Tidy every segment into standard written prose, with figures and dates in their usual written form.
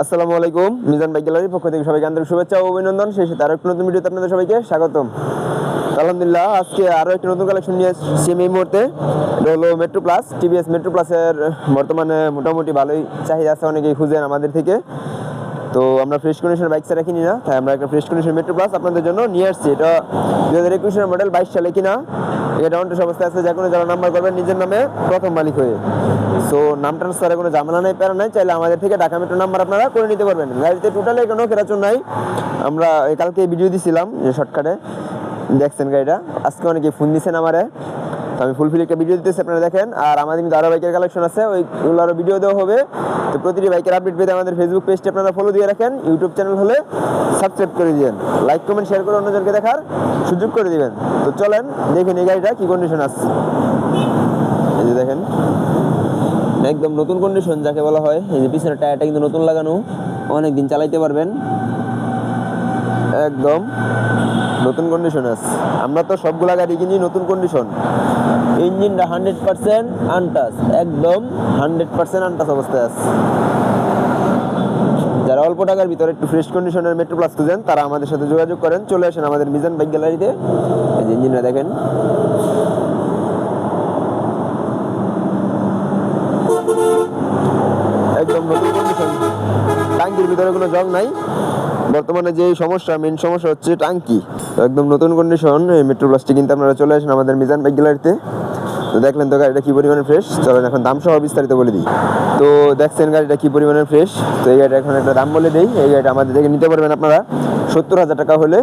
আসসালামু আলাইকুম। মিজান বাইক গ্যালারির পক্ষ থেকে সবাইকে আন্তরিক শুভেচ্ছা ও অভিনন্দন। সেই সাথে আরো একটা নতুন ভিডিওতে আপনাদের সবাইকে স্বাগতম। আলহামদুলিল্লাহ, আজকে আরো একটা নতুন কালেকশন নিয়ে এসেছি এই মুহূর্তে। এটা হলো মেট্রো প্লাস, টিভিএস মেট্রো প্লাসের বর্তমানে মোটামুটি ভালোই চাহিদা আছে, অনেকেই খুঁজেন আমাদের থেকে। তো আমরা ফ্রেশ কন্ডিশনের বাইক ছাড়া কিনি না, তাই আমরা একটা ফ্রেশ কন্ডিশন মেট্রো প্লাস আপনাদের জন্য নিয়ে আসছি। এটা 2021 মডেল, 22 সালে কিনা। এটা অন্টেস অবস্থায় আছে, যে কোনো যারা নাম্বার করবেন নিজের নামে প্রথম মালিক হয়ে। সো নাম ট্রান্সফারে কোনো ঝামেলা নাই, প্যারা নাই, চাইলে আমাদের থেকে ঢাকা মেট্রো নাম্বার আপনারা করে নিতে পারবেন। গাড়িতে টোটালি কোনো কেরাচুন নাই। আমরা কালকে ভিডিও দিছিলাম যে শর্টকাটে দেখছেন গাড়িটা, আজকে অনেকে ফোন দিচ্ছেন আমারে, তো আমি ফুলফিল একটা ভিডিও দিতেছি, আপনারা দেখেন। আর আমাদের কিন্তু আরও বাইকের কালেকশন আছে, ওইগুলো আরও ভিডিও দেওয়া হবে। তো প্রতিটি বাইকের আপডেট পেতে আমাদের ফেসবুক পেজটি আপনারা ফলো দিয়ে রাখেন, ইউটিউব চ্যানেল হলে সাবস্ক্রাইব করে দিবেন, লাইক কমেন্ট শেয়ার করে অন্যজনকে দেখার সুযোগ করে দিবেন। তো চলেন দেখেন এই গাড়িটা কী কন্ডিশন আছে। এই যে দেখেন, একদম নতুন কন্ডিশন যাকে বলা হয়। এই যে পিছনের টায়ারটা কিন্তু নতুন লাগানো, অনেক দিন চালাইতে পারবেন, একদম নতুন কন্ডিশন আছে। আমরা তো সবগুলা গাড়ি কিনি নতুন কন্ডিশন। ইঞ্জিনটা 100% আনটাচ, একদম 100% আনটাচ অবস্থায় আছে। যারা অল্প টাকার ভিতরে একটু ফ্রেশ কন্ডিশনের মেট্রো প্লাস খুঁজেন, তারা আমাদের সাথে যোগাযোগ করেন, চলে আসেন আমাদের মিজান বাইক গ্যালারিতে। এই যে ইঞ্জিনটা দেখেন, একদম নতুন কন্ডিশন। টাঙ্কির ভিতরে কোনো জং নাই। বর্তমানে যে সমস্যা, মেন সমস্যা হচ্ছে টাঙ্কি। একদম নতুন কন্ডিশন এই মেট্রো প্লাসটি কিনতে আপনারা চলে আসেন আমাদের মিজান বাইক গ্যালারিতে। তো দেখলেন তো গাড়িটা কি পরিমাণে ফ্রেশ। চলেন এখন দাম সহ বিস্তারিত বলে দিই। তো দেখছেন গাড়িটা কি পরিমাণে ফ্রেশ। তো এই গাড়িটা এখন একটা দাম বলে দিই। এই গাড়িটা আমাদের থেকে নিতে পারবেন আপনারা 70,000 টাকা হলে।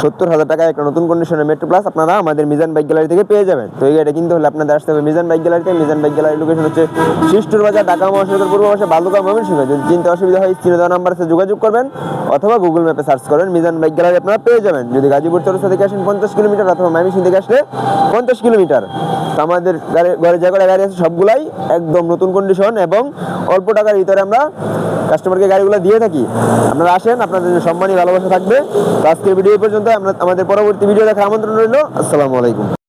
70,000 টাকায় একটা নতুন কন্ডিশনের মেট্রো প্লাস আপনারা আমাদের মিজান বাইক গ্যালারি থেকে পেয়ে যাবেন। তো এই গাড়িটা কিনতে হলে আপনাদের আসতে হবে মিজান বাইক গ্যালারিতে। মিজান বাইক গ্যালারির লোকেশন হচ্ছে শিষ্টুর বাজার, ঢাকা মহাসড়কের পূর্ব পাশে, বালুকা ময়মনসিংহ। যদি চিনতে অসুবিধা হয় স্ক্রিনে দেওয়া নাম্বার আছে, যোগাযোগ করবেন, অথবা গুগল ম্যাপে সার্চ করেন, মিজান বাইক গ্যালারি আপনারা পেয়ে যাবেন। যদি গাজীপুর চৌরাস্তা থেকে আসেন 50 কিলোমিটার, অথবা ময়মনসিংহ থেকে আসলে 50 কিলোমিটার। তো আমাদের ঘরে যে কটা গাড়ি আছে সবগুলাই একদম নতুন কন্ডিশন এবং অল্প টাকার ভিতরে আমরা কাস্টমারকে গাড়িগুলো দিয়ে থাকি। আপনারা আসেন, আপনাদের সম্মানী ভালোবাসা থাকবে। তো আজকের ভিডিও পর্যন্ত। আমাদের পরবর্তী ভিডিও দেখার আমন্ত্রণ রইল। আসসালামু আলাইকুম।